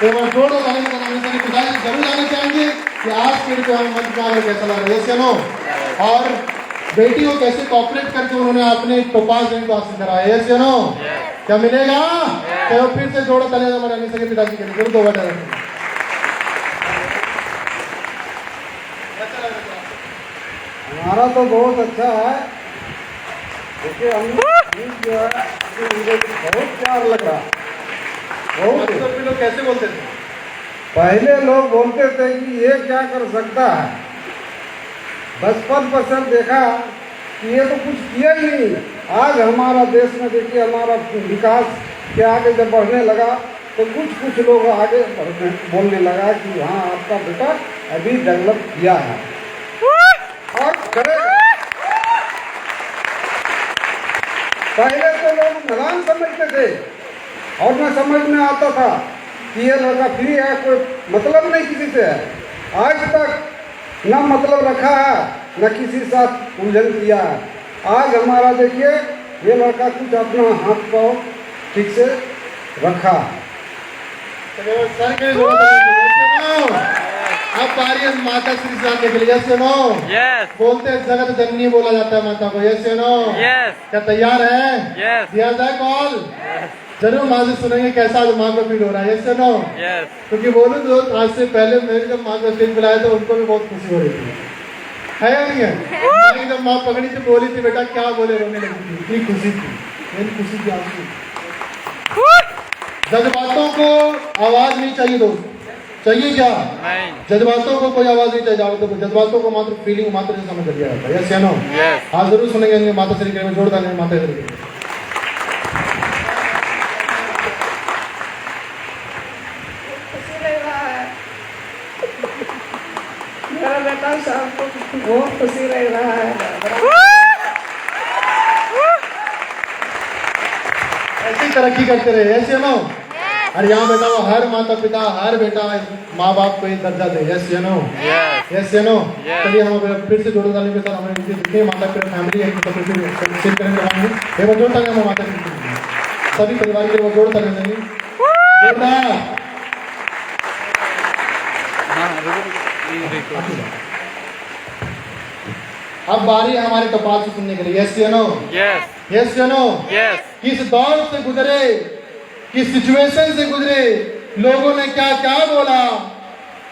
एक बार जोड़ दो ताली के साथ हमें पिताजी जरूर जाना चाहेंगे कि आज के लिए हम मंच में आकर कैसा लग रहा है, यस नो। और बेटी को कैसे कॉपरेट करके उन्होंने अपने टोपाज रैंक को हासिल कराया, यस नो। क्या मिलेगा? तो फिर से जोड़ो ताली हमारे अनिशा के पिताजी के लिए, जरूर दो बार। हमारा तो बहुत अच्छा है, देखिए हम जो है मुझे बहुत प्यार लग रहा। बहुत लोग कैसे बोलते थे? पहले लोग बोलते थे कि ये क्या कर सकता है, बचपन पर देखा कि ये तो कुछ किया ही नहीं। आज हमारा देश में देखिए हमारा विकास के आगे जब बढ़ने लगा तो कुछ लोग आगे बोलने लगा कि हाँ आपका बेटा अभी डेवलप किया है और करेगा। पहले तो लोग नादान समझते थे और न समझ में आता था कि ये लड़का फ्री है, कोई मतलब नहीं किसी से है। आज तक न मतलब रखा है न किसी के साथ उलझन किया है। आज हमारा देखिए ये लड़का कुछ अपना हाथ पाँव ठीक से रखा। सर के अब बारी है माता श्री जाने के लिए, यस नो। यस। बोलते हैं जगत जननी बोला जाता है माता को, यस नो। यस। क्या तैयार है? यस। दिया जाए कॉल? जरूर माँ से सुनेंगे कैसा आज माँ को फील हो रहा है, यस नो। यस। क्योंकि बोलूं तो आज से पहले मेरी जब माँ को स्टेज बुलाया तो उनको भी बहुत खुशी हो रही थी, है या नहीं है? जब माँ पकड़ी थी बोली थी बेटा क्या बोले, रोने लगी थी, इतनी खुशी थी, मेरी खुशी की आंसू। जज्बातों को आवाज नहीं चाहिए दोस्त, चाहिए क्या? नहीं। जज्बातों को कोई आवाज नहीं चाहिए, जज्बातों को मात्र फीलिंग मात्र से समझ लिया जाता है, यस या नो। यस। आज जरूर सुनेंगे माता श्री के में जोरदार माता श्री। मेरा बेटा शाम को बहुत खुशी लग रहा है। ऐसी तरक्की करते रहे, यस या नो। और यहाँ बेटा वो हर माता पिता हर बेटा माँ बाप को एक दर्जा दे, यस या नो। यस या नो। चलिए हम फिर से जोड़ो ताली के साथ हमारे जितने माता पिता फैमिली है शेयर करवाएंगे। एक बार जोड़ता है माता पिता सभी परिवार के वो जोड़ता रहेंगे, जोरदार। अब बारी है हमारे कपाल से सुनने के लिए, यस या नो। यस। यस या नो। यस। किस दौर से गुजरे, किस सिचुएशन से गुजरे, लोगों ने क्या क्या बोला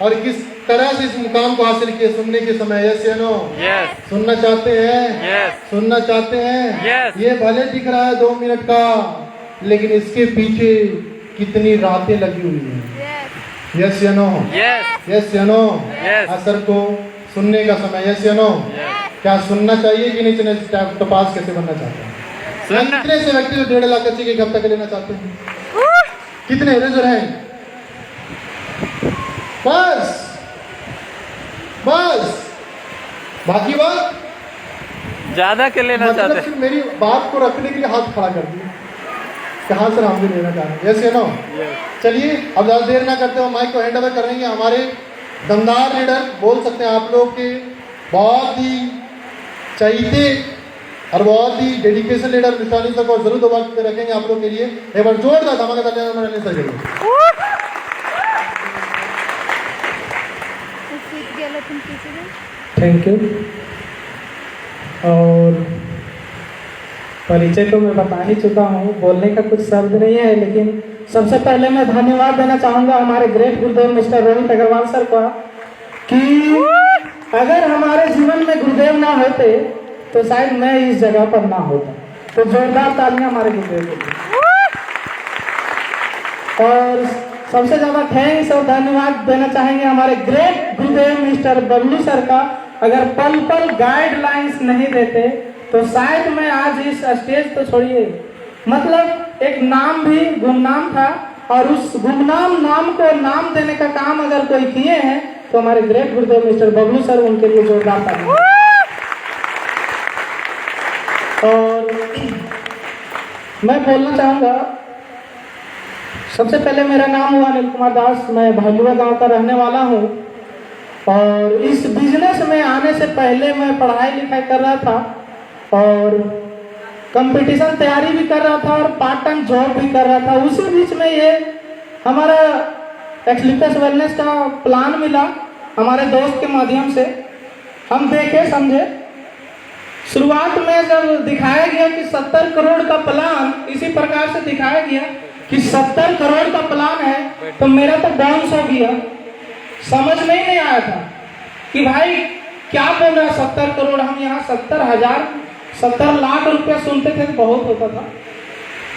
और किस तरह से इस मुकाम को हासिल किए, सुनने के समय, यस या नो। यस। सुनना चाहते हैं? यस। सुनना चाहते हैं? यस। ये भले दिख रहा है 2 मिनट का, लेकिन इसके पीछे कितनी रातें लगी हुई हैं, यस या नो। यस। यस या नो। यस। असर को सुनने का समय, यस या नो। क्या सुनना चाहिए कि नहीं? टपास कैसे बनना चाहते हैं? कितने से व्यक्ति जो 1.5 लाख बच्चे के एक हफ्ता के लेना चाहते हैं? कितने रेजर हैं? बस बस, बाकी बात ज्यादा के लेना मतलब चाहते सिर्फ मेरी बात को रखने के लिए हाथ खड़ा कर दिया, कहाँ से हम भी लेना चाह रहे हैं, यस या नो। चलिए अब ज्यादा देर ना करते हुए माइक को हैंड ओवर करेंगे हमारे दमदार लीडर, बोल सकते हैं आप लोग के बहुत ही चहीते और बहुत ही डेडिकेशन लीडर निशानी सर को जरूर दोबारा पे रखेंगे आप लोग के लिए। एक बार जोरदार धमाकेदार तालियां सर के लिए। Thank you. और परिचय तो मैं बता ही चुका हूँ, बोलने का कुछ शब्द नहीं है, लेकिन सबसे पहले मैं धन्यवाद देना चाहूँगा हमारे ग्रेट गुरुदेव मिस्टर रोहित अग्रवाल सर का कि अगर हमारे जीवन में गुरुदेव ना होते तो शायद मैं इस जगह पर ना होता। तो जोरदार तालियां हमारे गुरुदेव के लिए। और सबसे ज्यादा थैंक्स और धन्यवाद देना चाहेंगे हमारे ग्रेट गुरुदेव मिस्टर बबलू सर का। अगर पल पल गाइडलाइंस नहीं देते तो शायद मैं आज इस स्टेज तो छोड़िए, मतलब एक नाम भी गुमनाम था, और उस गुमनाम नाम को नाम देने का काम अगर कोई किए हैं तो हमारे ग्रेट गुरुदेव मिस्टर बबलू सर, उनके लिए जोरदार तालियां। और मैं बोलना चाहूँगा, सबसे पहले मेरा नाम हुआ अनिल कुमार दास, मैं भालुआ गांव का रहने वाला हूँ। और इस बिजनेस में आने से पहले मैं पढ़ाई लिखाई कर रहा था और कंपटीशन तैयारी भी कर रहा था और पार्ट टाइम जॉब भी कर रहा था। उसी बीच में ये हमारा एक्सलिपस वेलनेस का प्लान मिला हमारे दोस्त के माध्यम से, हम देखे समझे। शुरुआत में जब दिखाया गया कि 70 करोड़ का प्लान, इसी प्रकार से दिखाया गया कि 70 करोड़ का प्लान है, तो मेरा तो बाउंस हो गया, समझ में ही नहीं आया था कि भाई क्या बोल रहा है 70 करोड़। हम यहाँ 70 लाख रुपया सुनते थे, बहुत होता था।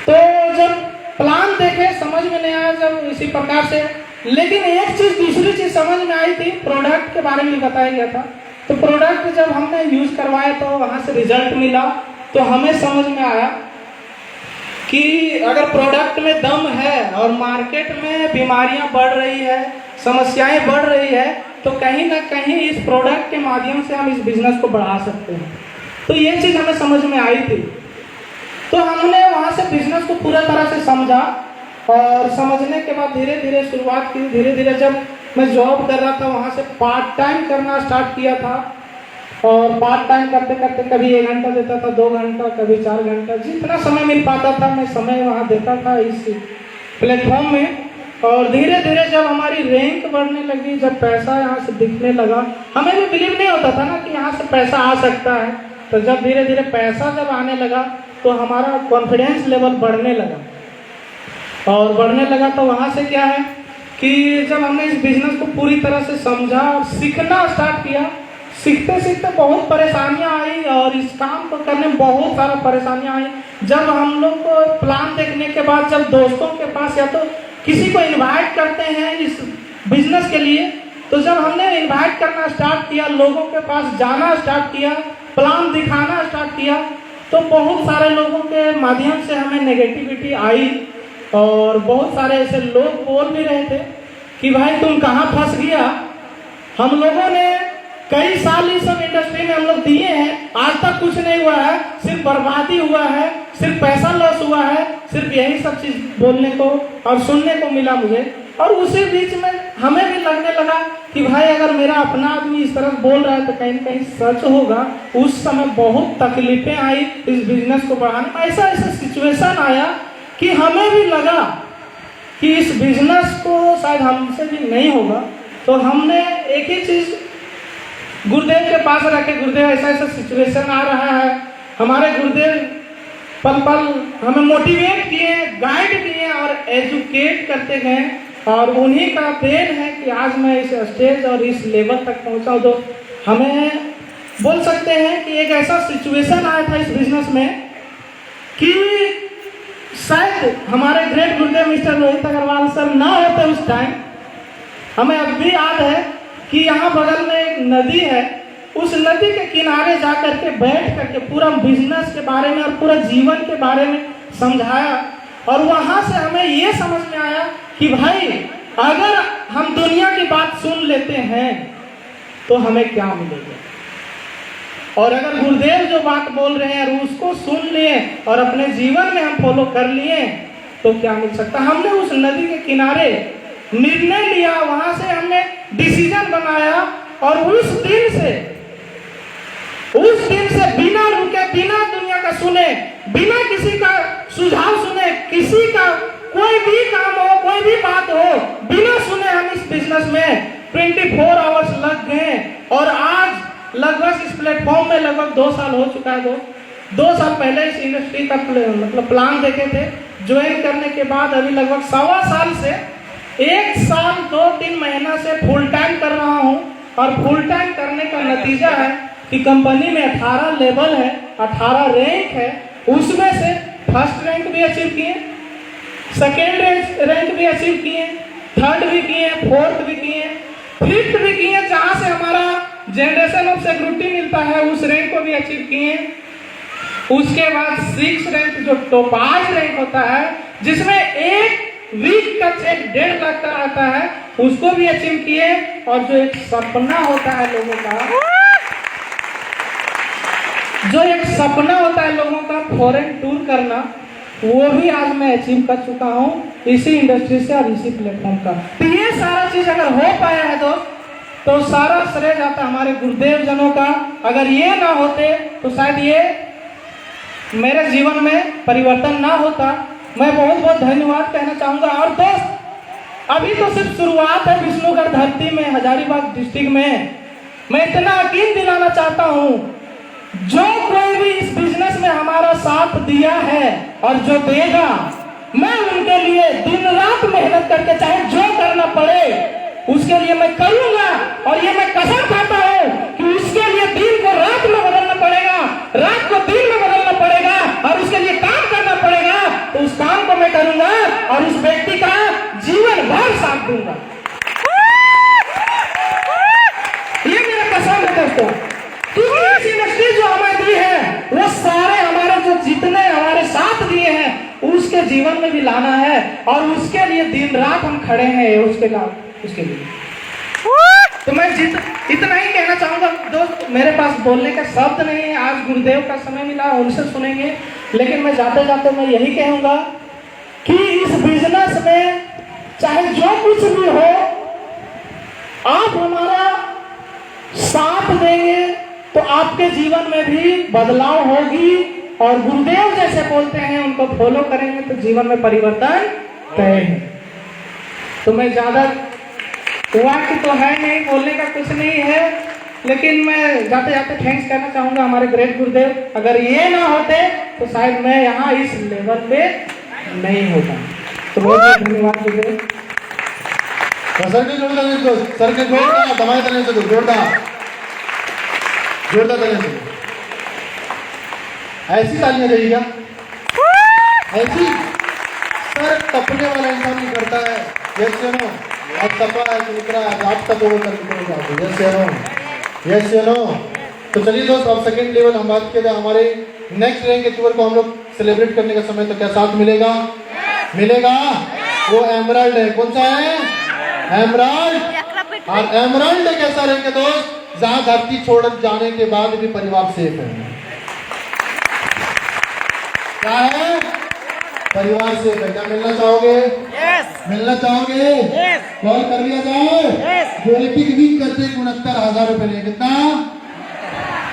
तो जब प्लान देखे समझ में नहीं आया जब इसी प्रकार से। लेकिन एक चीज, दूसरी चीज समझ में आई थी, प्रोडक्ट के बारे में बताया गया था। तो प्रोडक्ट जब हमने यूज करवाया तो वहां से रिजल्ट मिला, तो हमें समझ में आया कि अगर प्रोडक्ट में दम है और मार्केट में बीमारियां बढ़ रही है, समस्याएं बढ़ रही है, तो कहीं ना कहीं इस प्रोडक्ट के माध्यम से हम इस बिजनेस को बढ़ा सकते हैं। तो ये चीज हमें समझ में आई थी। तो हमने वहां से बिजनेस को पूरा तरह से समझा और समझने के बाद धीरे धीरे शुरुआत की। धीरे धीरे जब मैं जॉब कर रहा था वहां से पार्ट टाइम करना स्टार्ट किया था, और पार्ट टाइम करते करते कभी 1 घंटा देता था, 2 घंटा, कभी 4 घंटा, जितना समय मिल पाता था मैं समय वहाँ देता था इस प्लेटफॉर्म में। और धीरे धीरे जब हमारी रैंक बढ़ने लगी, जब पैसा यहाँ से दिखने लगा, हमें भी बिलीव नहीं होता था ना कि यहाँ से पैसा आ सकता है। तो जब धीरे धीरे पैसा जब आने लगा तो हमारा कॉन्फिडेंस लेवल बढ़ने लगा, और बढ़ने लगा तो वहाँ से क्या है कि जब हमने इस बिजनेस को पूरी तरह से समझा और सीखना स्टार्ट किया, सीखते सीखते बहुत परेशानियां आई, और इस काम को करने में बहुत सारा परेशानियां आई। जब हम लोग को प्लान देखने के बाद जब दोस्तों के पास या तो किसी को इनवाइट करते हैं इस बिजनेस के लिए, तो जब हमने इनवाइट करना स्टार्ट किया, लोगों के पास जाना स्टार्ट किया, प्लान दिखाना स्टार्ट किया, तो बहुत सारे लोगों के माध्यम से हमें नेगेटिविटी आई, और बहुत सारे ऐसे लोग बोल भी रहे थे कि भाई तुम कहाँ फंस गया। हम लोगों ने कई साल इस सब इंडस्ट्री में हम लोग दिए हैं, आज तक कुछ नहीं हुआ है, सिर्फ बर्बादी हुआ है, सिर्फ पैसा लॉस हुआ है, सिर्फ यही सब चीज बोलने को और सुनने को मिला मुझे। और उसी बीच में हमें भी लगने लगा कि भाई अगर मेरा अपना आदमी इस तरह बोल रहा है तो कहीं कहीं सच होगा। उस समय बहुत तकलीफें आई इस बिजनेस को बढ़ाने में। ऐसा ऐसा सिचुएशन आया कि हमें भी लगा कि इस बिजनेस को शायद हमसे भी नहीं होगा। तो हमने एक ही चीज गुरुदेव के पास रखे, गुरुदेव ऐसा ऐसा सिचुएशन आ रहा है। हमारे गुरुदेव पल पल हमें मोटिवेट किए, गाइड किए और एजुकेट करते गए, और उन्हीं का देन है कि आज मैं इस स्टेज और इस लेवल तक पहुंचा हूं। तो हमें बोल सकते हैं कि एक ऐसा सिचुएशन आया था इस बिजनेस में कि शायद हमारे ग्रेट गुरुदेव मिस्टर रोहित अग्रवाल सर ना होते उस टाइम। हमें अब भी याद है कि यहाँ बगल में एक नदी है, उस नदी के किनारे जाकर के बैठ करके पूरा बिजनेस के बारे में और पूरा जीवन के बारे में समझाया, और वहां से हमें ये समझ में आया कि भाई अगर हम दुनिया की बात सुन लेते हैं तो हमें क्या मिलेगा, और अगर गुरुदेव जो बात बोल रहे हैं उसको सुन लिए और अपने जीवन में हम फॉलो कर लिए तो क्या मिल सकता। हमने उस नदी के किनारे निर्णय लिया, वहां से हमने डिसीजन बनाया, और उस दिन से बिना रुके, बिना दुनिया का सुने, बिना किसी का सुझाव सुने, किसी का कोई भी काम हो, कोई भी बात हो, बिना सुने हम इस बिजनेस में 24 आवर्स लग गए। और आज लगभग इस प्लेटफॉर्म में लगभग 2 साल हो चुका है। 2 साल पहले इस इंडस्ट्री का मतलब प्लान देखे थे, ज्वाइन करने के बाद अभी लगभग 1.25 साल से 1 साल 2-3 महीना से फुल टाइम कर रहा हूं, और फुल टाइम करने का नतीजा है कि कंपनी में 18 लेवल है, 18 रैंक है, उसमें से फर्स्ट रैंक भी अचीव किए, सेकेंड रैंक भी अचीव किए, थर्ड भी किए, फोर्थ भी किए, फिफ्थ भी किए, जहां से हमारा जनरेशन ऑफ सिक्योरिटी मिलता है उस रैंक को भी अचीव किए। उसके बाद 6 रैंक जो टॉप रैंक होता है, जिसमें एक वीक का चेक 1.5 लाख का आता है, उसको भी अचीव किए। और जो एक सपना होता है लोगों का, फॉरेन टूर करना, वो भी आज मैं अचीव कर चुका हूँ इसी इंडस्ट्री से और इसी प्लेटफॉर्म का। तो ये सारा चीज अगर हो पाया है तो सारा श्रेय जाता हमारे गुरुदेव जनों का। अगर ये ना होते तो शायद ये मेरे जीवन में परिवर्तन ना होता। मैं बहुत बहुत धन्यवाद कहना चाहूंगा। और दोस्त अभी तो सिर्फ शुरुआत है विष्णुगढ़ धरती में, हजारीबाग डिस्ट्रिक्ट में। मैं इतना यकीन दिलाना चाहता हूँ, जो कोई भी इस बिजनेस में हमारा साथ दिया है और जो देगा, मैं उनके लिए दिन रात मेहनत करके चाहे जो करना पड़े उसके लिए मैं करूंगा। और ये मैं कसम खाता हूँ कि उसके लिए दिन को रात में बदलना पड़ेगा, रात को दिन में बदलना पड़ेगा और उसके लिए काम करना पड़ेगा। तो उस काम को मैं करूंगा और उस व्यक्ति का जीवन भर साथ दूंगा। ये मेरा कसम है दोस्तों, क्योंकि इस इंडस्ट्री जो हमें दी है वो सारे हमारे जो जितने हमारे साथ दिए हैं उसके जीवन में भी लाना है और उसके लिए दिन रात हम खड़े हैं उसके लिए। तो मैं इतना ही कहना चाहूंगा दोस्त, मेरे पास बोलने का शब्द नहीं है। आज गुरुदेव का समय मिला, उनसे सुनेंगे, लेकिन मैं जाते जाते मैं यही कहूंगा कि इस बिजनेस में चाहे जो कुछ भी हो, आप हमारा साथ देंगे तो आपके जीवन में भी बदलाव होगी और गुरुदेव जैसे बोलते हैं उनको फॉलो करेंगे तो जीवन में परिवर्तन तय है। तो मैं ज्यादा वाक्य तो है नहीं, बोलने का कुछ नहीं है, लेकिन मैं जाते जाते थैंक्स करना चाहूंगा हमारे ग्रेट गुरुदेव। अगर ये ना होते तो शायद मैं यहाँ इस लेवल पे नहीं होता। तो बहुत बहुत धन्यवाद गुरुदेव। सर के जोरदार दबाए देने से जोरदार देने से ऐसी तालियां देगा, ऐसी सर टपने वाला इंसान नहीं करता है। जैसे नो अब टपा है तो निकला है, आप तक वो कर जैसे नो। तो चलिए दोस्त, अब सेकंड लेवल हम बात किया जाए हमारे नेक्स्ट रैंक के टूर को हम लोग सेलिब्रेट करने का समय तो क्या साथ मिलेगा? वो एमराल्ड है। कौन सा है? एमराल्ड। और एमराल्ड एक ऐसा रैंक है दोस्त जहां धरती छोड़ जाने के बाद भी परिवार सेफ है। क्या है? परिवार से क्या मिलना चाहोगे? मिलना चाहोगे? कॉल कर लिया जाए। जो एक वीक करते 69,000 रुपए लिए कितना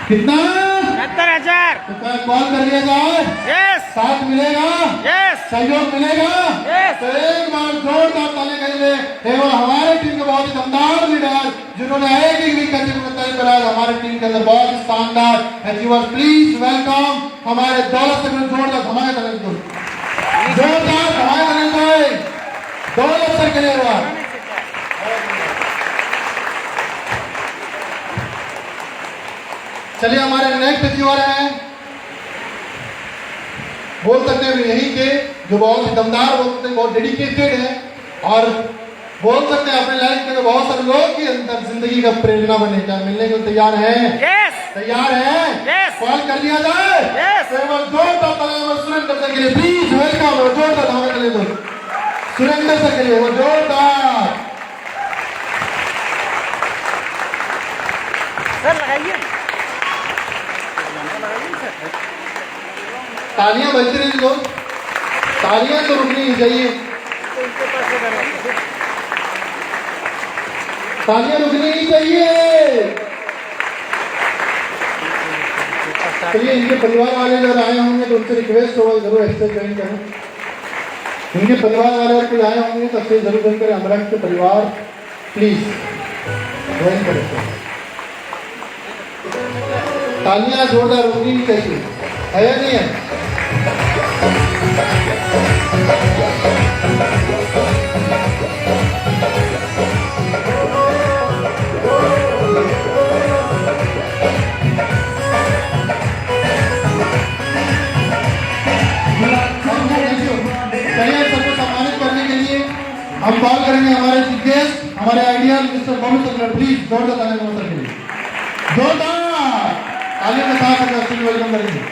69,000। तो कॉल कर लिया जाए। साथ मिलेगा, सहयोग मिलेगा। तो एक बार जोरदार ताली करेंगे केवल हमारे टीम के बहुत ही दमदार लीडर जिन्होंने एक वीक करते 69 कराया हमारे टीम के अंदर बहुत ही शानदार एचीवर्स। प्लीज वेलकम हमारे दौलत से जोरदार हमारे तरफ जोरदार हमारे तरफ दौलत सर के लिए हुआ। चलिए हमारे नेक्स्ट अचीवर हैं, बोल सकते हैं यही के जो बहुत ही दमदार, बहुत डेडिकेटेड है और बोल सकते हैं अपने लाइफ के बहुत सारे लोग के अंदर जिंदगी का प्रेरणा बने। क्या मिलने को तैयार है? तैयार है? कॉल कर लिया जाए। जोरदार तालियां सुरेंद्र सर के लिए प्लीज वेलकम। जोरदार तालियां के लिए सुरेंद्र सर के लिए वो जोरदार सर लगाइए, तालियां बजती रही दोस्त, तालियां तो रुकनी नहीं चाहिए, तालियां रुकनी नहीं चाहिए। चलिए इनके परिवार वाले अगर आए होंगे तो उनसे रिक्वेस्ट होगा जरूर स्टेज ज्वाइन करें। इनके परिवार वाले अगर कोई आए होंगे तो स्टेज जरूर ज्वाइन करें। अमराज के परिवार प्लीज ज्वाइन करें। तालियां जोरदार रुकनी नहीं चाहिए, है या नहीं है? सबको सम्मानित करने के लिए हम कॉल करेंगे हमारे गेस्ट, हमारे ideal mister Bablu sir. Please जोरदार तालियां सर के लिए, जोरदार तालियों के साथ हम वेलकम करेंगे।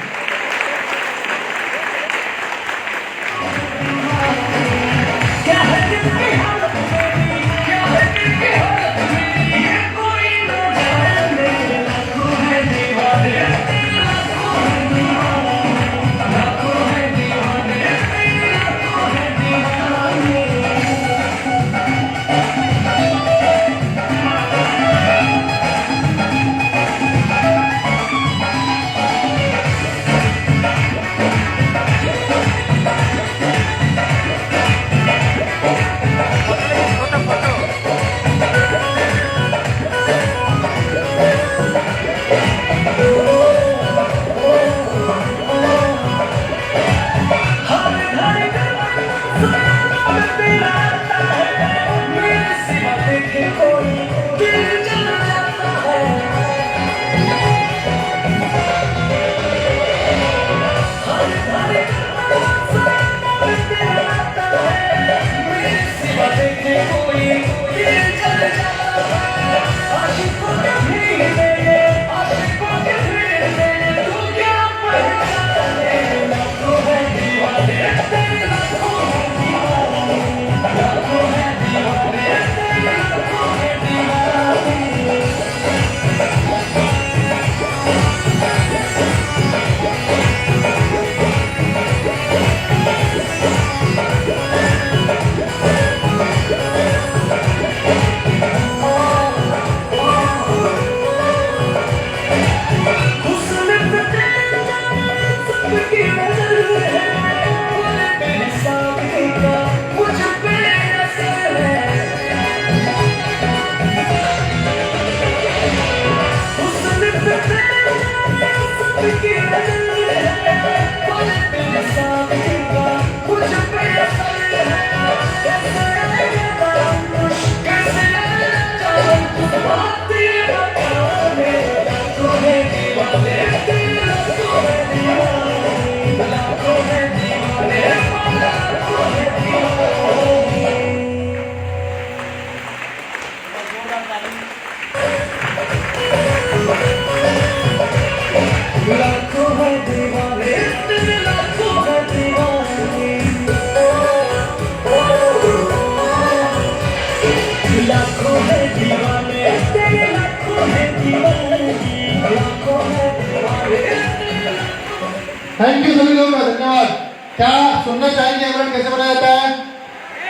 थैंक यू सभी लोगों का धन्यवाद। क्या सुनना चाहेंगे एमरल्ड कैसे बनाया जाता है?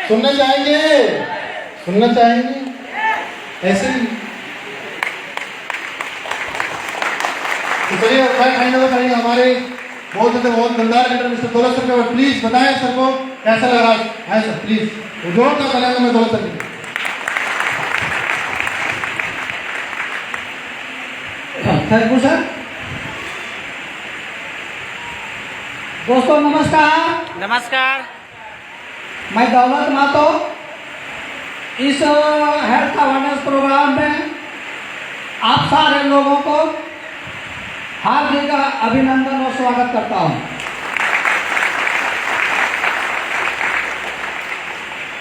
सुनना चाहेंगे? सुनना चाहेंगे ऐसे ही। तो चलिए मैं हैंड ओवर करेंगे हमारे बहुत दमदार लीडर मिस्टर दौलत सर को। प्लीज बताएं सर को कैसा लग रहा है सर, प्लीज जोरदार बनाएंगे मैं दौलत सर। Thank you sir. दोस्तों नमस्कार। नमस्कार। मैं दौलत मातो इस हेल्थ अवेयरनेस प्रोग्राम में आप सारे लोगों को हार्दिक अभिनंदन और स्वागत करता हूं।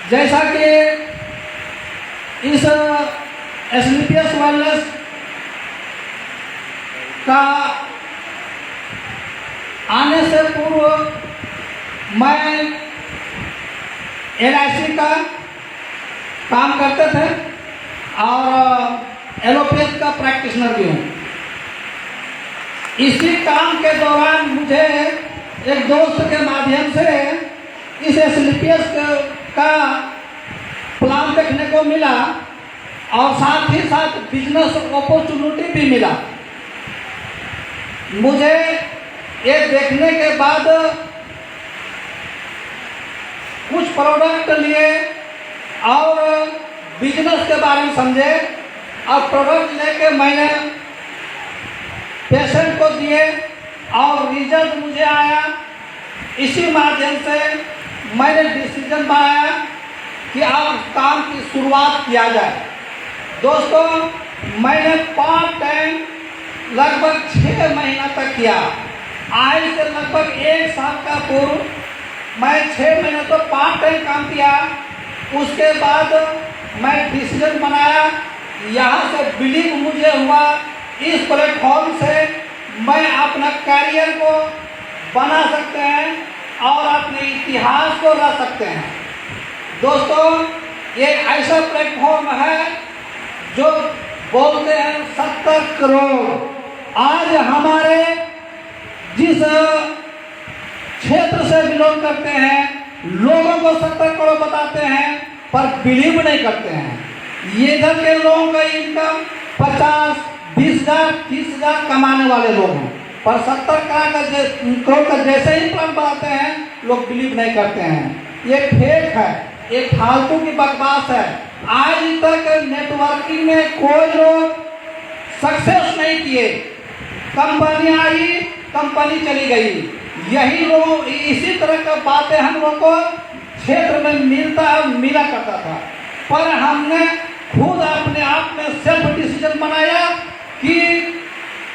जैसा कि इस एसलीपीएस वेलनेस का आने से पूर्व मैं LIC का काम करते थे और एलोपैथ का प्रैक्टिशनर भी हूँ। इसी काम के दौरान मुझे एक दोस्त के माध्यम से इस एसलीपीएस का प्लान देखने को मिला और साथ ही साथ बिजनेस अपॉर्चुनिटी भी मिला। मुझे ये देखने के बाद कुछ प्रोडक्ट लिए और बिजनेस के बारे में समझे और प्रोडक्ट लेके मैंने पेशेंट को दिए और रिजल्ट मुझे आया। इसी माध्यम से मैंने डिसीजन बनाया कि अब काम की शुरुआत किया जाए। दोस्तों मैंने पार्ट टाइम लगभग 6 महीना तक किया। आज से लगभग 1 साल का पूर्व मैं 6 महीने तो पार्ट टाइम काम किया। उसके बाद मैं डिसीजन बनाया, यहाँ से बिलीव मुझे हुआ इस प्लेटफॉर्म से मैं अपना करियर को बना सकते हैं और अपने इतिहास को रख सकते हैं। दोस्तों ये ऐसा प्लेटफॉर्म है जो बोलते हैं 70 करोड़। आज हमारे जिस क्षेत्र से बिलोंग करते हैं लोगों को 70 करोड़ बताते हैं पर बिलीव नहीं करते हैं। ये इधर के लोगों का इनकम 50, 20,000, 30,000 कमाने वाले लोग हैं, पर 70 करोड़ का जैसे ही प्लान बनाते हैं लोग बिलीव नहीं करते हैं। ये फेक है, ये फालतू की बकवास है। आज तक नेटवर्किंग में कोई लोग सक्सेस नहीं किए। कंपनी आई, कंपनी चली गई। यही लोग इसी तरह का बातें हम लोग को क्षेत्र में मिला करता था, पर हमने खुद अपने आप में सेल्फ डिसीजन बनाया कि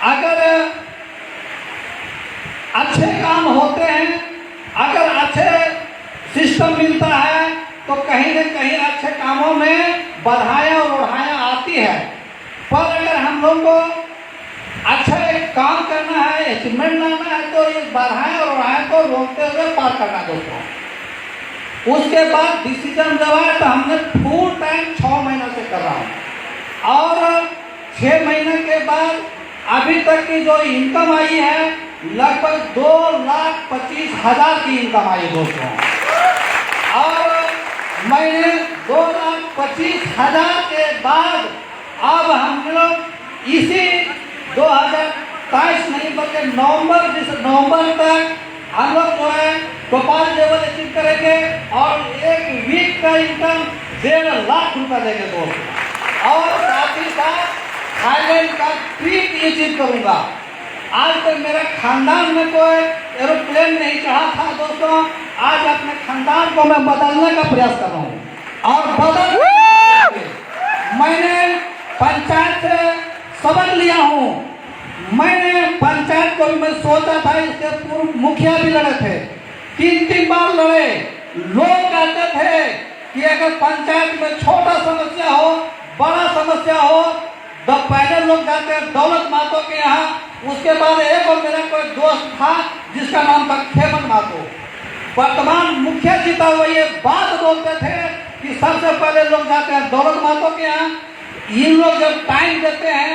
अगर अच्छे काम होते हैं, अगर अच्छे सिस्टम मिलता है तो कहीं न कहीं अच्छे कामों गांव में बधाइयाँ और उड़ाइयाँ आती है, पर अगर हम लोग को अच्छा एक काम करना है, अचीवमेंट लाना है, तो इस बधाइयाँ और उड़ाइयाँ को रोकते हुए पार करना दोस्तों। उसके बाद डिसीजन जब आया तो हमने फुल टाइम 6 महीना से कर रहा हूँ, और 6 महीने के बाद अभी तक की जो इनकम आई है लगभग 2,25,000 की इनकम आई दोस्तों। और मैंने 2,25,000 के बाद अब हम लोग इसी 2023 नहीं बल्कि नवंबर तक हम लोग जो है गोपाल लेवल अचीव करेंगे और 1 वीक का इनकम 1.5 लाख रुपया देंगे दोस्तों। और साथ ही साथ थाईलैंड का ट्रिप अचीव करूंगा। आज तक मेरे खानदान में कोई एरोप्लेन नहीं चढ़ा था दोस्तों, आज अपने खानदान को मैं बदलने का प्रयास कर रहा हूँ। और मैंने पंचायत से सबक लिया हूँ। मैंने पंचायत को भी मैं सोचा था, इसके पूर्व मुखिया भी लड़े थे, 3 बार लड़े। लोग कहते थे कि अगर पंचायत में छोटा समस्या हो, बड़ा समस्या हो, तो पहले लोग जाते हैं दौलत महतो के यहाँ, उसके बाद एक और मेरा कोई दोस्त था जिसका नाम था खेमन महतो। वर्तमान मुखिया जीता हुआ ये बात बोलते थे कि सबसे पहले लोग जाते हैं दौलत महतो के यहाँ। इन लोग जब टाइम देते हैं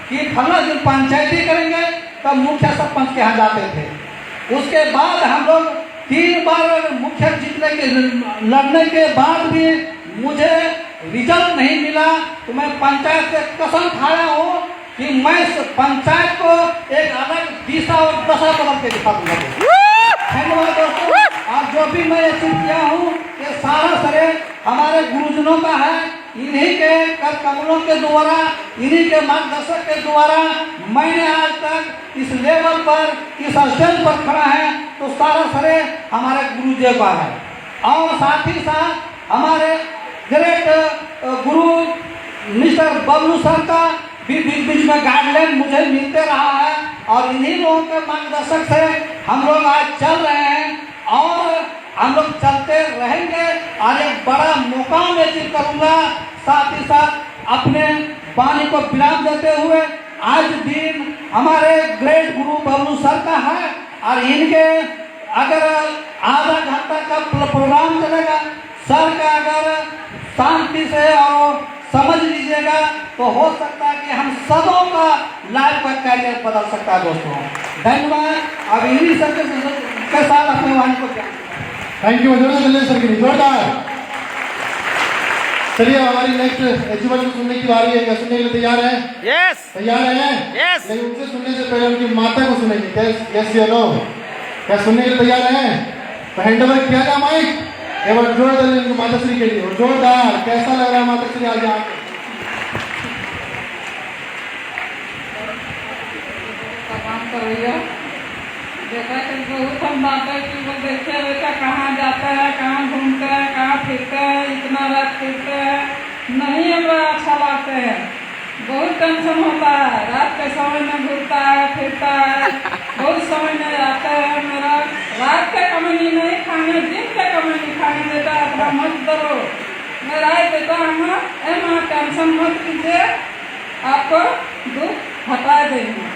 कि फला दिन पंचायती करेंगे, तब मुखिया सरपंच के यहाँ जाते थे। उसके बाद हम लोग 3 बार मुखिया जीतने के लड़ने के बाद भी मुझे रिजल्ट नहीं मिला, तो मैं पंचायत से कसम खाया हूँ कि मैं पंचायत को एक अलग दिशा और दशा बदल के दिखा दूंगा। धन्यवाद दोस्तों। और जो भी मैं अचीव किया हूँ ये सारा श्रेय हमारे गुरुजनों का है। इन्हीं के कर कमलों के द्वारा, इन्हीं के मार्गदर्शक के द्वारा मैंने आज तक इस लेवल पर, इस स्टेज पर खड़ा है, तो सारा श्रेय हमारे गुरुजी का है। और साथ ही साथ हमारे ग्रेट गुरु मिस्टर बबलू सर का भी बीच में गाइडलाइन मुझे मिलते रहा है, और इन्हीं लोगों के मार्गदर्शक से हम लोग आज चल रहे हैं और हम लोग चलते रहेंगे। और एक बड़ा मुकाम अचीव करूंगा। साथ ही साथ अपने वाणी को विराम देते हुए आज दिन हमारे ग्रेट गुरु बबलू सर का है, और इनके अगर आधा घंटा का प्रोग्राम चलेगा, सर का अगर शांति से और समझ लीजिएगा तो हो सकता है कि हम सबों का लाइफ का कैरियर बदल सकता है दोस्तों। धन्यवाद। अब इन्हीं सब के साथ अपने वाणी को थैंक यू। जोरदार सर के लिए जोरदार। चलिए हमारी नेक्स्ट अचीवर को सुनने की बारी है। क्या सुनने के लिए तैयार है? यस तैयार हैं? यस। लेकिन उनसे सुनने से पहले उनकी माता को सुनेंगे। यस या नो? क्या सुनने के लिए तैयार हैं? तो हैंड ओवर किया जाए माइक एक बार जोरदार इनको माता श्री के लिए। जोरदार। कैसा लग रहा है माता श्री आज यहाँ देखा कि बहुत हम बातें कि वो देखे बेटा कहाँ जाता है, कहाँ घूमते हैं, कहाँ फिरते हैं, इतना रात फिरते हैं, नहीं हमरा अच्छा लगता है। बहुत टेंशन होता है, रात के समय में घूमता है, फिरता है, बहुत समय में आता है। मेरा रात का कमाई नहीं खाने, दिन का कमाई खाने देता है। अपना मत करो मेरा बेटा, हम टेंशन मत कीजिए, आपको दुख हटा देंगे।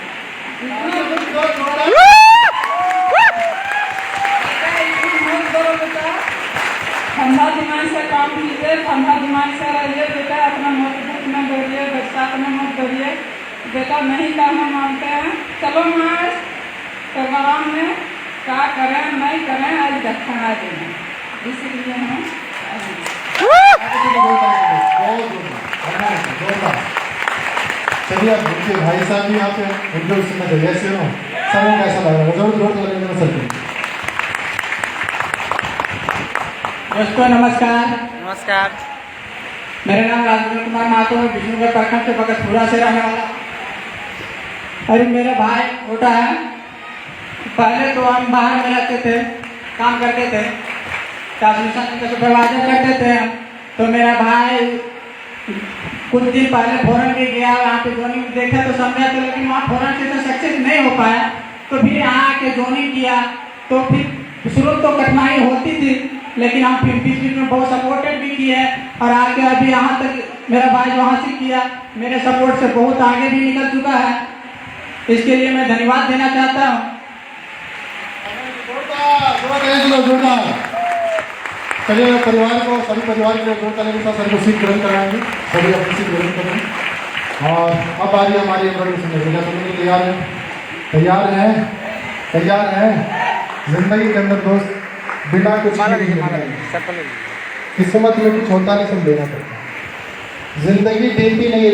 ठंडा दिमाग से काम कीजिए, ठंडा दिमाग से रहिए बेटा। अपना नोटबुक में डरिए, बच्चा में मत डरिए बेटा। नहीं कहना मानते हैं, चलो मार प्रोग्राम में क्या करें नहीं करें आज दिखा देंगे, इसलिए हम चलिए। अब उनके भाई साहब भी यहाँ पे उनको सुनना चाहिए। ऐसे हो सर को कैसा लग रहा है? जरूर जोर लगेगा सर को। दोस्तों नमस्कार। नमस्कार। मेरा नाम राजेंद्र कुमार महतो है, विष्णुगढ़ प्रखंड के बगतपुरा से रहने वाला। अरे मेरा भाई छोटा है। पहले तो हम बाहर में रहते थे, काम करते थे, ट्रांसमिशन का सुपरवाइजर करते थे। तो मेरा भाई कुछ दिन पहले फॉरन भी गया, वहाँ पे जोनिंग देखा तो समझा, तो लेकिन वहाँ फॉरन से तो सक्सेस नहीं हो पाया। तो फिर यहाँ आके जोनिंग किया, तो फिर शुरू तो कठिनाई होती थी, लेकिन हम 50 फीट में बहुत सपोर्टेड भी किए और आगे अभी यहाँ तक मेरा भाई जो हासिल किया, मेरे सपोर्ट से बहुत आगे भी निकल चुका है। इसके लिए मैं धन्यवाद देना चाहता हूँ। जोरदार। चलिए परिवार को, सभी परिवार के जोरदार के साथ सर को सीट ग्रहण कराएंगे, सभी अपनी सीट ग्रहण करेंगे। और अब आ रही है हमारी एम्ब्रॉयडरी। तैयार है? तैयार है? तैयार है? जिंदगी के अंदर दोस्त बिना कुछ नहीं मिलता है। किस्मत में कुछ होता नहीं, सब लेना पड़ता है। जिंदगी देती नहीं है,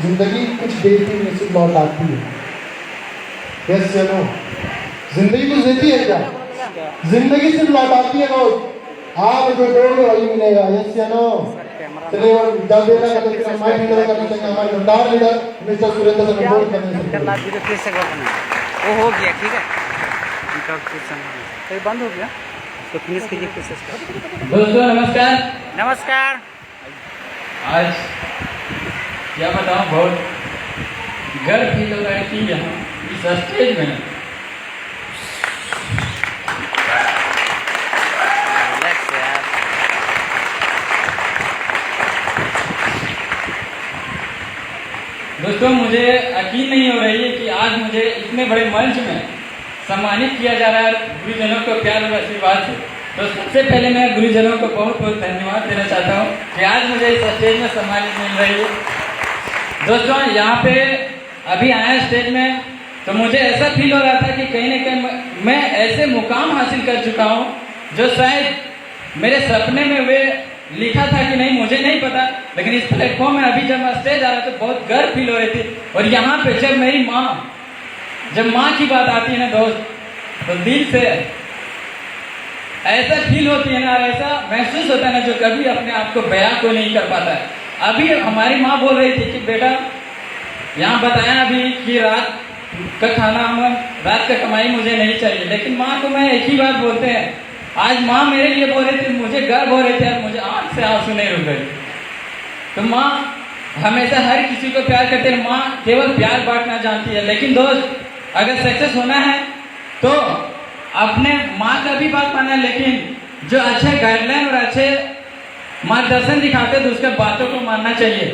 जिंदगी कुछ देती नहीं, सिर्फ लौट आती है। यस या नो? जिंदगी कुछ देती है क्या? जिंदगी सिर्फ लौट आती है दोस्त। आप जो दोगे वही मिलेगा। यस या नो? चलिए जब देना करते हैं माइक लीडर करना चाहिए हमारे दमदार लीडर मिस्टर सुरेंद्र सर को वोट करने से। वो हो गया, ठीक है, तो बंद हो गया, तो फिनिश कीजिए प्रोसेस। दोस्तों नमस्कार। नमस्कार। आज क्या बताऊं, बहुत गर्व फील हो रहा है कि यहाँ इस स्टेज में दोस्तों मुझे यकीन नहीं हो रही है कि आज मुझे इतने बड़े मंच में सम्मानित किया जा रहा है गुरुजनों को प्यार और आशीर्वाद से। तो सबसे पहले मैं गुरुजनों को बहुत बहुत धन्यवाद देना चाहता हूँ कि आज मुझे इस स्टेज में सम्मानित मिल रही है। दोस्तों यहाँ पे अभी आया स्टेज में तो मुझे ऐसा फील हो रहा था कि कहीं न कहीं मैं ऐसे मुकाम हासिल कर चुका हूँ जो शायद मेरे सपने में वे लिखा था कि नहीं, मुझे नहीं पता, लेकिन इस प्लेटफॉर्म में अभी जब मैं स्टेज आ रहा था तो बहुत गर्व फील हो रही थी। और यहाँ पे जब मेरी माँ, जब माँ की बात आती है ना दोस्त, तो दिल से ऐसा फील होती है ना, ऐसा महसूस होता है ना जो कभी अपने आप को बयां को नहीं कर पाता है। अभी हमारी माँ बोल रही थी कि बेटा यहाँ बताया अभी कि रात का खाना, रात का कमाई मुझे नहीं चाहिए, लेकिन माँ को मैं एक ही बात बोलते हैं। आज माँ मेरे लिए बोल रही थी, मुझे गर्व हो रहे थे और मुझे आंख से आंसू नहीं रुक गए। तो माँ हमेशा हर किसी को प्यार करते हैं, माँ केवल प्यार बांटना जानती है। लेकिन दोस्त अगर सक्सेस होना है तो अपने माँ का भी बात मानना है, लेकिन जो अच्छे गाइडलाइन और अच्छे मार्गदर्शन दिखाते हैं तो उसके बातों को मानना चाहिए।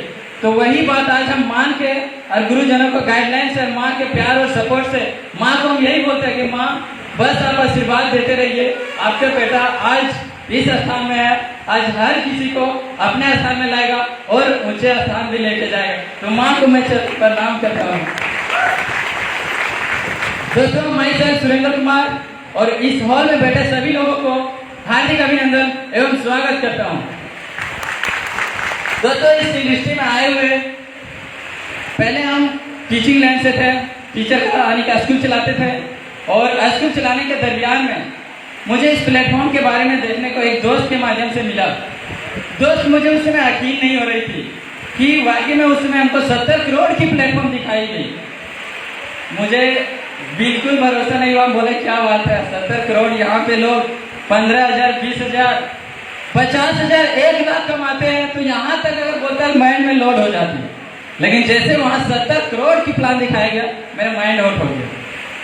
तो वही बात आज हम मान के और गुरुजनों को गाइडलाइन से, माँ के प्यार और सपोर्ट से माँ को हम यही बोलते हैं कि माँ बस आप आशीर्वाद देते रहिए। आपका बेटा आज इस स्थान में है, आज हर किसी को अपने स्थान में लाएगा और ऊंचे स्थान भी लेके जाएगा। तो माँ को मैं प्रणाम करता हूँ। दोस्तों मैं सर सुरेंद्र कुमार और इस हॉल में बैठे सभी लोगों को हार्दिक अभिनंदन एवं स्वागत करता हूँ। दोस्तों इस इंडस्ट्री में आए हुए पहले हम टीचिंग लाइन से थे, टीचर का यानी कि स्कूल चलाते थे, और स्कूल चलाने के दरमियान में मुझे इस प्लेटफॉर्म के बारे में देखने को एक दोस्त के माध्यम से मिला। दोस्त मुझे उस समय यकीन नहीं हो रही थी कि वाकई में उस समय हमको 70 करोड़ की प्लेटफॉर्म दिखाई गई। मुझे बिल्कुल भरोसा नहीं हुआ। बोले क्या बात है, 70 करोड़, यहाँ पे लोग 15,000, 20,000, 50,000, 1 लाख कमाते हैं, तो यहाँ तक अगर बोलता है माइंड में लोड हो जाती है। लेकिन जैसे वहाँ 70 करोड़ की प्लान दिखाया गया, मेरा माइंड आउट हो गया।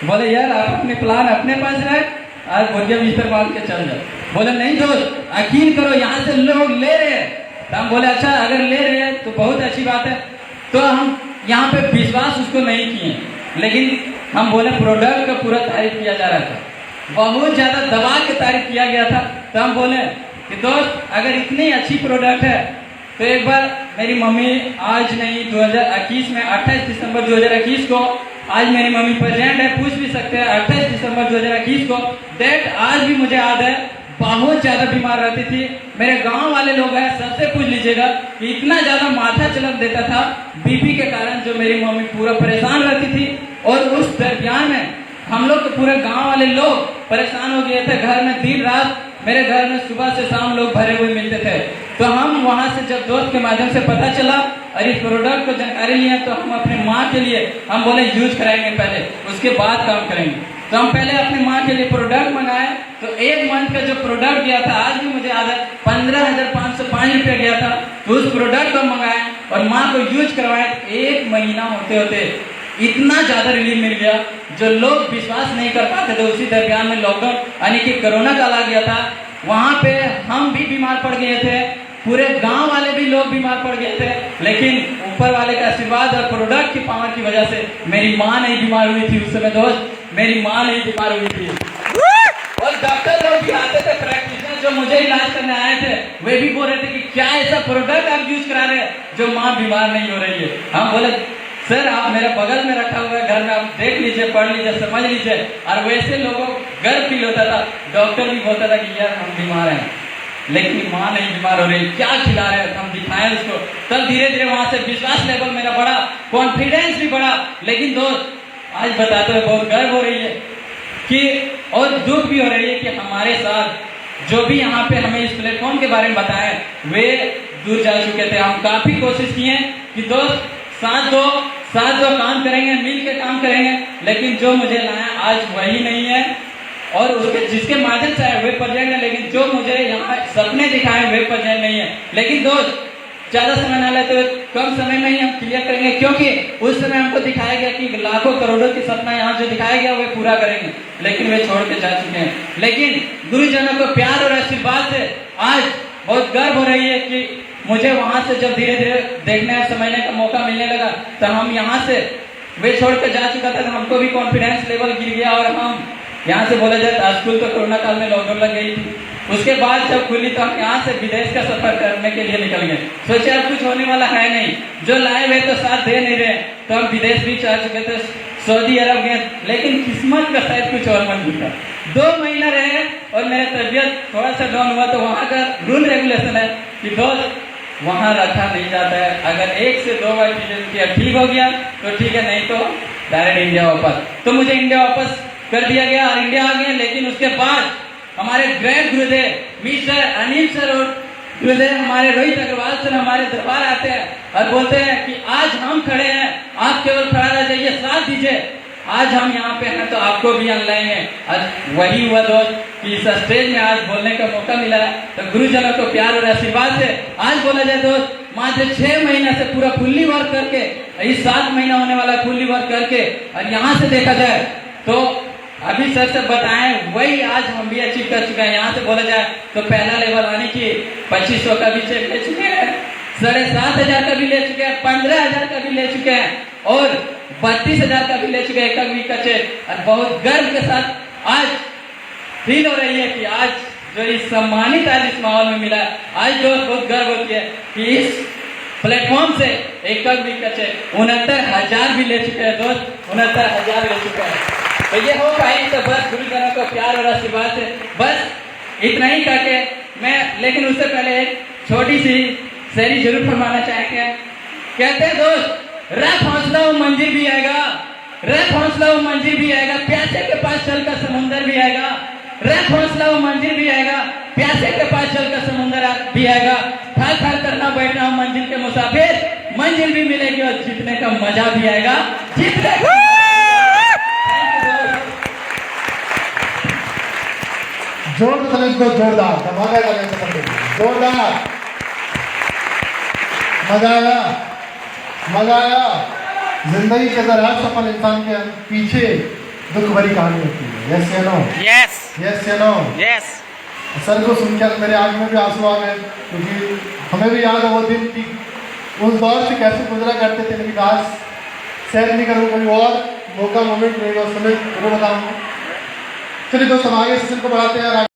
बोले यार आप अपने प्लान अपने पास रख, आज बोलिए मिस्टर बांध के चल जाओ। बोले नहीं दोस्त यकीन करो, यहाँ से लोग ले रहे हैं। तो हम बोले अच्छा अगर ले रहे हैं तो बहुत अच्छी बात है। तो हम यहाँ पे विश्वास उसको नहीं किए, लेकिन हम बोले प्रोडक्ट का पूरा तारीफ किया जा रहा था, बहुत ज़्यादा दबा के तारीफ किया गया था। तो हम बोले कि दोस्त अगर इतनी अच्छी प्रोडक्ट है तो एक बार मेरी मम्मी आज नहीं 2021 में 28 दिसंबर 2021 को, आज मेरी मम्मी प्रेजेंट है, पूछ भी सकते हैं, 28 दिसंबर 2021 को डेट आज भी मुझे याद है, बहुत ज़्यादा बीमार रहती थी। मेरे गांव वाले लोग हैं, सबसे पूछ लीजिएगा कि इतना ज़्यादा माथा चलक देता था बीपी के कारण, जो मेरी मम्मी पूरा परेशान रहती थी। और उस दरमियान में हम लोग तो पूरे गांव वाले लोग परेशान हो गए थे। घर में दिन रात मेरे घर में सुबह से शाम लोग भरे हुए मिलते थे। तो हम वहाँ से जब दोस्त के माध्यम से पता चला और इस प्रोडक्ट को जानकारी लिया, तो हम अपनी माँ के लिए हम बोले यूज कराएंगे पहले, उसके बाद काम करेंगे। तो हम पहले अपनी माँ के लिए प्रोडक्ट मंगाए। तो 1 मंथ का जो प्रोडक्ट गया था, आज भी मुझे याद है, 15,505 रुपया गया था। तो उस प्रोडक्ट को मंगाए और माँ को यूज करवाए। 1 महीना होते होते इतना ज़्यादा रिलीफ मिल गया जो लोग विश्वास नहीं कर पाते थे। उसी दरमियान में लॉकडाउन यानी कि कोरोना काल आ गया था। वहाँ पे हम भी बीमार पड़ गए थे, पूरे गांव वाले भी लोग बीमार पड़ गए थे, लेकिन ऊपर वाले का आशीर्वाद और प्रोडक्ट की पावर की वजह से मेरी माँ नहीं बीमार हुई थी। उस समय दोस्त, मेरी माँ नहीं बीमार हुई थी। और डॉक्टर लोग भी आते थे, प्रैक्टिशनर जो मुझे इलाज करने आए थे, वे भी बोल रहे थे कि क्या ऐसा प्रोडक्ट आप यूज करा रहे हैं जो माँ बीमार नहीं हो रही है। हम बोले सर आप मेरे बगल में रखा हुआ है घर में, आप देख लीजिए, पढ़ लीजिए, समझ लीजिए। और वैसे लोगों को गर्व फील होता था, डॉक्टर भी बोलता था कि यार हम बीमार हैं, लेकिन माँ नहीं बीमार हो रही, क्या खिला रहे हैं, हम दिखाएं उसको। तब धीरे धीरे वहां से विश्वास लेवल मेरा बढ़ा, कॉन्फिडेंस भी बढ़ा। लेकिन दोस्त आज बताते हुए बहुत गर्व हो रही है कि, और दुख भी हो रही है कि हमारे साथ जो भी यहाँ पे हमें इस प्लेटफॉर्म के बारे में बताए वे दूर जा चुके थे। हम काफी कोशिश किए कि दोस्त साथ दो काम करेंगे, मिल के काम करेंगे, लेकिन जो मुझे लाया आज वही नहीं है। और उसके जिसके माध्यम से वे प्रोजेक्ट है, लेकिन जो मुझे यहाँ सपने दिखाए वे प्रोजेक्ट नहीं है। लेकिन दोस्त ज्यादा समय ना लेते हुए कम समय में ही हम क्लियर करेंगे, क्योंकि उस समय हमको दिखाया गया कि लाखों करोड़ों की सपना यहाँ जो दिखाया गया वे पूरा करेंगे, लेकिन वे छोड़ के जा चुके हैं। लेकिन गुरुजनों को प्यार और आशीर्वाद से आज बहुत गर्व हो रही है कि मुझे वहां से जब धीरे धीरे देखने और समझने का मौका मिलने लगा, तो हम यहाँ से वे छोड़ कर जा चुका था, तो हमको भी कॉन्फिडेंस लेवल गिर गया। और हम यहाँ से बोला जाए तो स्कूल तो कोरोना काल में लॉकडाउन लग गई थी, उसके बाद जब खुली तो हम यहाँ से विदेश का सफर करने के लिए निकल गए। सोचे अब कुछ होने वाला है नहीं, जो लाए हुए तो साथ दे नहीं रहे, तो हम विदेश भी जा चुके थे, सऊदी अरब गए। लेकिन किस्मत का शायद कुछ और मंजूर था। 2 महीना रहे और मेरा तबियत थोड़ा सा डाउन हुआ, तो वहाँ का रूल रेगुलेशन है कि दोस्त वहाँ रखा नहीं जाता है, अगर 1 से 2 बार चीजें ठीक हो गया तो ठीक है, नहीं तो डायरेक्ट इंडिया वापस। तो मुझे इंडिया वापस कर दिया गया और इंडिया आ गया। लेकिन उसके बाद हमारे ग्रेट गुरुदेव मिस्टर अनिल सर और गुरुदेव हमारे रोहित अग्रवाल सर हमारे दरबार आते हैं और बोलते हैं कि आज हम खड़े हैं, आप केवल खड़ा रह जाइए, साथ दीजिए, आज हम यहाँ पे हैं तो आपको भी लाएंगे। और वही हुआ दोस्त कि इस स्टेज में आज बोलने का मौका मिला है, तो गुरुजनों को प्यार और आशीर्वाद से आज बोला जाए दोस्त, मात्र 6 महीना से पूरा फुल्ली वर्क करके, इस 7 महीना होने वाला फुल्ली वर्क करके, और यहाँ से देखा जाए तो अभी सर से बताएं वही आज हम भी अचीव कर चुके हैं। यहाँ से बोला जाए तो पहला लेवल आने की 2500 का भी चेक ले चुके हैं, 7,500 का भी ले चुके हैं, 15,000 का भी ले चुके हैं और 32,000 का भी ले चुके हैं एक वीक का चेक। और बहुत गर्व के साथ आज फील हो रही है कि आज जो इस सम्मानित आज इस माहौल में मिला, आज जो बहुत गर्व होती है कि इस प्लेटफॉर्म से एक वीक का चेक 69,000 भी ले चुके हैं दोस्त, 69,000 ले चुके हैं। तो ये हो पाई तो बस गुरुजनों को प्यार और आशीर्वाद से बस इतना ही करके मैं, लेकिन उससे पहले एक छोटी सी शायरी जरूर फरमाना चाहेंगे। कहते हैं दोस्त, रख हौसला वो मंजिल भी आएगा, रख हौसला वो मंजिल भी आएगा, प्यासे के पास चल कर समुंदर भी आएगा, रख हौसला वो मंजिल भी आएगा, प्यासे के पास चल कर समुंदर भी आएगा, थर थर करना बैठना हम मंजिल के मुसाफिर, मंजिल भी मिलेगी और जीतने का मजा भी आएगा, जीतने का। जोर तो इसको जोरदार धमाका लगे, जोरदार मजा आया, मजा आया। जिंदगी के अंदर हर सफल इंसान के पीछे दुख भरी कहानी होती है। यस या नो? यस यस या नो? यस। सर को सुनकर मेरे आंख में भी आंसू आ गए, क्योंकि हमें भी याद है वो दिन कि उस दौर से कैसे गुजरा करते थे। लेकिन आज शेयर नहीं करूँ, कोई और मौका मोमेंट रहेगा उस समय जरूर बताऊँगा। चलिए दोस्तों आगे सेशन को बढ़ाते हैं।